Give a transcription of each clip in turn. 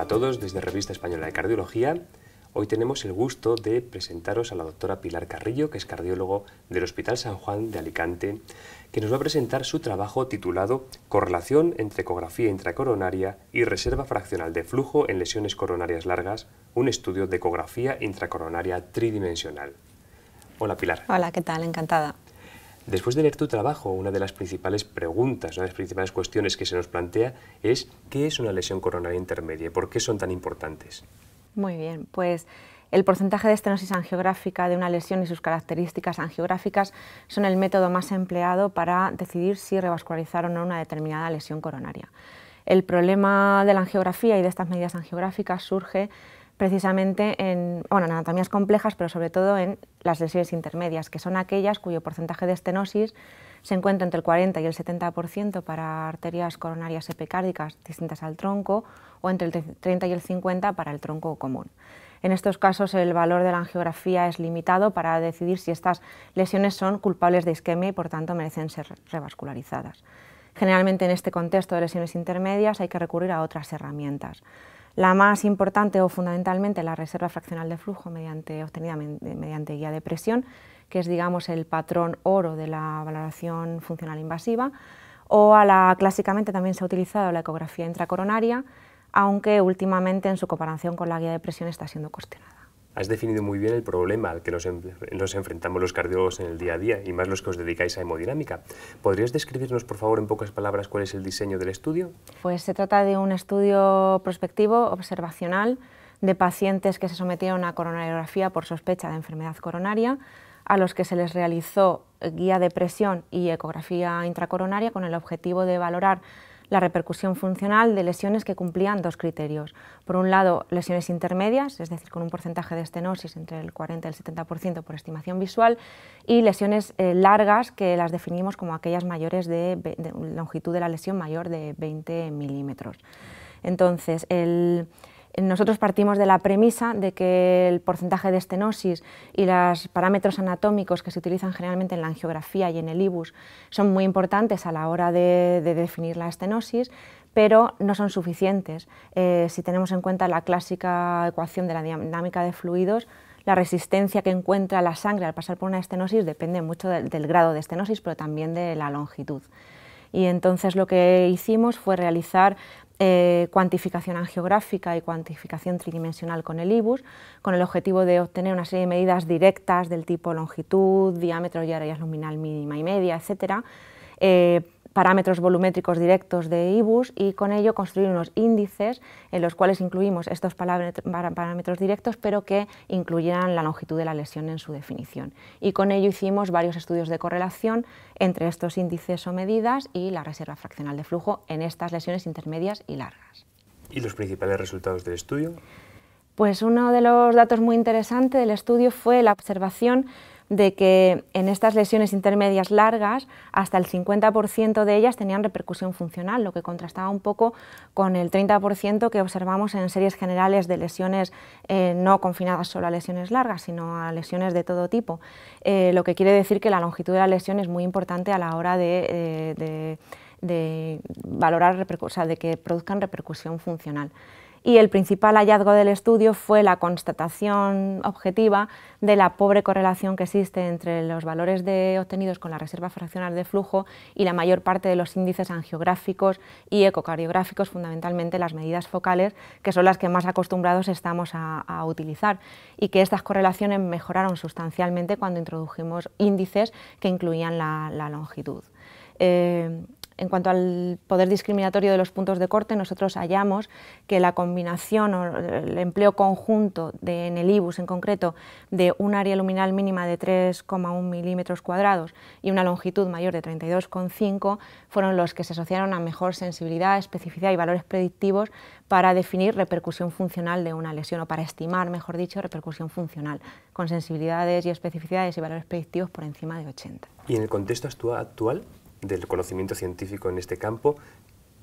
Hola a todos, desde Revista Española de Cardiología. Hoy tenemos el gusto de presentaros a la doctora Pilar Carrillo, que es cardiólogo del Hospital San Juan de Alicante, que nos va a presentar su trabajo titulado Correlación entre ecografía intracoronaria y reserva fraccional de flujo en lesiones coronarias largas, un estudio de ecografía intracoronaria tridimensional. Hola Pilar. Hola, ¿qué tal? Encantada. Después de leer tu trabajo, una de las principales preguntas, una de las principales cuestiones que se nos plantea es ¿qué es una lesión coronaria intermedia y por qué son tan importantes? Muy bien, pues el porcentaje de estenosis angiográfica de una lesión y sus características angiográficas son el método más empleado para decidir si revascularizar o no una determinada lesión coronaria. El problema de la angiografía y de estas medidas angiográficas surge precisamente en anatomías complejas, pero sobre todo en las lesiones intermedias, que son aquellas cuyo porcentaje de estenosis se encuentra entre el 40 y el 70% para arterias coronarias epicárdicas distintas al tronco, o entre el 30 y el 50% para el tronco común. En estos casos el valor de la angiografía es limitado para decidir si estas lesiones son culpables de isquemia y por tanto merecen ser revascularizadas. Generalmente en este contexto de lesiones intermedias hay que recurrir a otras herramientas. La más importante o fundamentalmente la reserva fraccional de flujo obtenida mediante guía de presión, que es digamos el patrón oro de la valoración funcional invasiva, o clásicamente también se ha utilizado la ecografía intracoronaria, aunque últimamente en su comparación con la guía de presión está siendo cuestionada. Has definido muy bien el problema al que nos enfrentamos los cardiólogos en el día a día, y más los que os dedicáis a hemodinámica. ¿Podrías describirnos, por favor, en pocas palabras, cuál es el diseño del estudio? Pues se trata de un estudio prospectivo, observacional, de pacientes que se sometieron a coronariografía por sospecha de enfermedad coronaria, a los que se les realizó guía de presión y ecografía intracoronaria con el objetivo de valorar la repercusión funcional de lesiones que cumplían dos criterios. Por un lado, lesiones intermedias, es decir, con un porcentaje de estenosis entre el 40 y el 70% por estimación visual, y lesiones largas, que las definimos como aquellas mayores de longitud de la lesión mayor de 20 milímetros. Entonces, nosotros partimos de la premisa de que el porcentaje de estenosis y los parámetros anatómicos que se utilizan generalmente en la angiografía y en el IBUS son muy importantes a la hora de definir la estenosis, pero no son suficientes. Si tenemos en cuenta la clásica ecuación de la dinámica de fluidos, la resistencia que encuentra la sangre al pasar por una estenosis depende mucho del grado de estenosis, pero también de la longitud. Y entonces lo que hicimos fue realizar cuantificación angiográfica y cuantificación tridimensional con el IBUS, con el objetivo de obtener una serie de medidas directas del tipo longitud, diámetro y área luminal mínima y media, etc., parámetros volumétricos directos de IBUS, y con ello construir unos índices en los cuales incluimos estos parámetros directos, pero que incluyeran la longitud de la lesión en su definición. Y con ello hicimos varios estudios de correlación entre estos índices o medidas y la reserva fraccional de flujo en estas lesiones intermedias y largas. ¿Y los principales resultados del estudio? Pues uno de los datos muy interesantes del estudio fue la observación de que en estas lesiones intermedias largas hasta el 50% de ellas tenían repercusión funcional, lo que contrastaba un poco con el 30% que observamos en series generales de lesiones no confinadas solo a lesiones largas, sino a lesiones de todo tipo, lo que quiere decir que la longitud de la lesión es muy importante a la hora de valorar, o sea, de que produzcan repercusión funcional. Y el principal hallazgo del estudio fue la constatación objetiva de la pobre correlación que existe entre los valores obtenidos con la reserva fraccional de flujo y la mayor parte de los índices angiográficos y ecocardiográficos, fundamentalmente las medidas focales, que son las que más acostumbrados estamos a utilizar, y que estas correlaciones mejoraron sustancialmente cuando introdujimos índices que incluían la longitud. En cuanto al poder discriminatorio de los puntos de corte, nosotros hallamos que la combinación o el empleo conjunto en el IBUS en concreto de un área luminal mínima de 3,1 milímetros cuadrados y una longitud mayor de 32,5 fueron los que se asociaron a mejor sensibilidad, especificidad y valores predictivos para definir repercusión funcional de una lesión, o para estimar, mejor dicho, repercusión funcional, con sensibilidades y especificidades y valores predictivos por encima de 80. ¿Y en el contexto actual del conocimiento científico en este campo,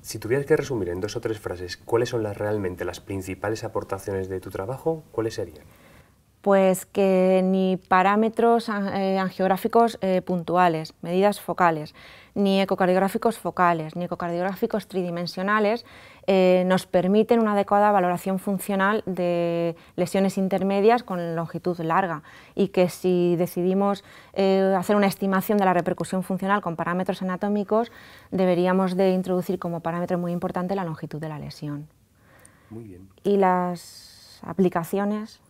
si tuvieras que resumir en 2 o 3 frases cuáles son realmente las principales aportaciones de tu trabajo, cuáles serían? Pues que ni parámetros angiográficos puntuales, medidas focales, ni ecocardiográficos focales, ni ecocardiográficos tridimensionales nos permiten una adecuada valoración funcional de lesiones intermedias con longitud larga, y que si decidimos hacer una estimación de la repercusión funcional con parámetros anatómicos, deberíamos de introducir como parámetro muy importante la longitud de la lesión. Muy bien. Y las aplicaciones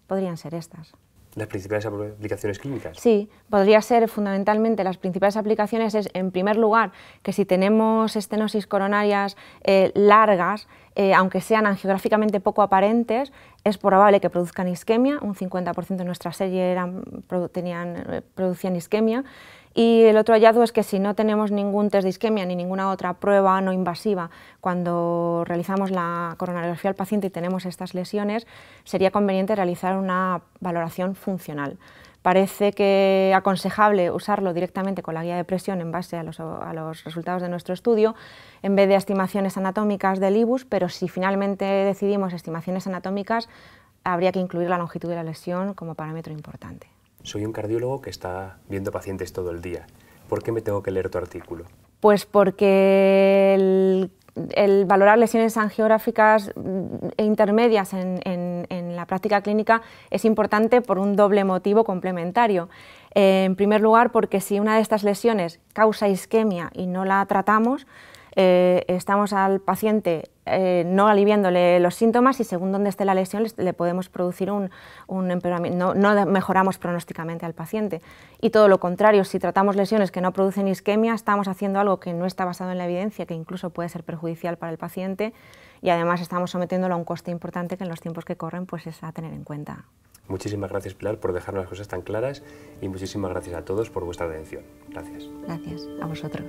podrían ser estas. ¿Las principales aplicaciones clínicas? Sí, podría ser fundamentalmente las principales aplicaciones es, en primer lugar, que si tenemos estenosis coronarias largas, aunque sean angiográficamente poco aparentes, es probable que produzcan isquemia. Un 50% de nuestra serie producían isquemia. Y el otro hallazgo es que si no tenemos ningún test de isquemia ni ninguna otra prueba no invasiva cuando realizamos la coronariografía al paciente y tenemos estas lesiones, sería conveniente realizar una valoración funcional. Parece que aconsejable usarlo directamente con la guía de presión en base a los resultados de nuestro estudio, en vez de estimaciones anatómicas del IBUS, pero si finalmente decidimos estimaciones anatómicas, habría que incluir la longitud de la lesión como parámetro importante. Soy un cardiólogo que está viendo pacientes todo el día. ¿Por qué me tengo que leer tu artículo? Pues porque el valorar lesiones angiográficas intermedias en la práctica clínica es importante por un doble motivo complementario. En primer lugar, porque si una de estas lesiones causa isquemia y no la tratamos, estamos al paciente no aliviándole los síntomas, y según donde esté la lesión le podemos producir un empeoramiento, no mejoramos pronósticamente al paciente. Y todo lo contrario, si tratamos lesiones que no producen isquemia, estamos haciendo algo que no está basado en la evidencia, que incluso puede ser perjudicial para el paciente, y además estamos sometiéndolo a un coste importante que en los tiempos que corren pues es a tener en cuenta. Muchísimas gracias, Pilar, por dejarnos las cosas tan claras, y muchísimas gracias a todos por vuestra atención. Gracias. Gracias a vosotros.